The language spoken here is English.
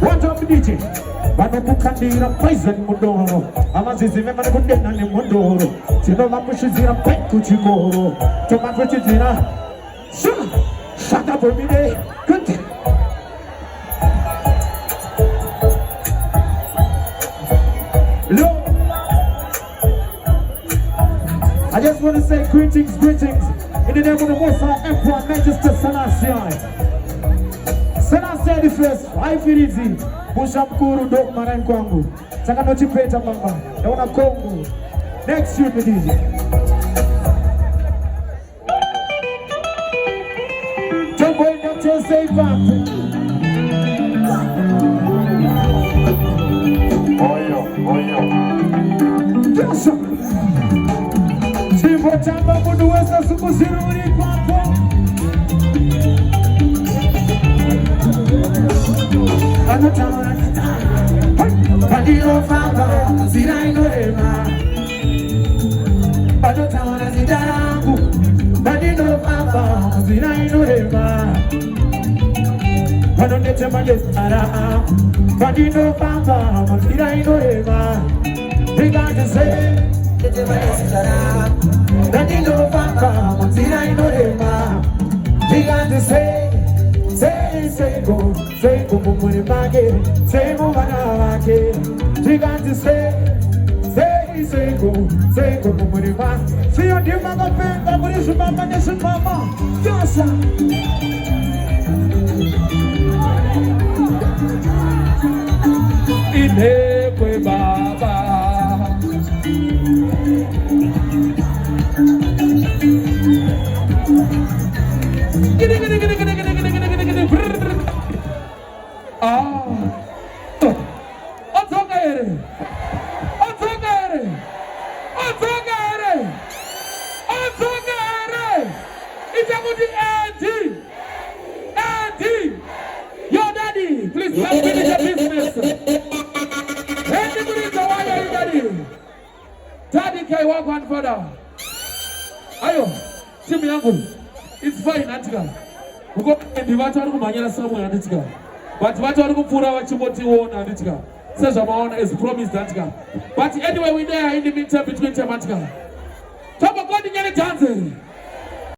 What up DJ? Vanokukandira poison mudoro amazizive vanokudena nemudoro tinova kushizira pekuchikoro tomakuchidzira shut up everyday good. I just want to say greetings in the name of the Most High Emperor Majesty Selassie the first, I feel easy. Mushamkuru dok maran kwangu. Saka nochipeta mama. Naona Kongo. Next you DJ. Jumbo in the say back. Oyo. Yes. Chimbo chamba muduwesa sukusiruri papo. Badino famba, zira inorema. Badotana zidarangu, badino famba, zira inorema. Badonete mandesara, badino famba, zira inorema. We got to say, badino famba, zira inorema. We got to say go, mumuri mage, say mumana mage. We got to say go, mumuri mage. See your dear mama, mama, mama. Yes, Inekwe baba. Your daddy, please let's finish your business. Hey, Muridzo, why are you daddy? Daddy can walk one further. Ayo, Timmy Uncle, it's fine, Antika. We go and the water to Manyana somewhere, Antika. But what are you going to Chimoti on Antika? Says Amon is promised, Antika. But anyway, we're there in the midterm between Antika. Top of God in any dancing.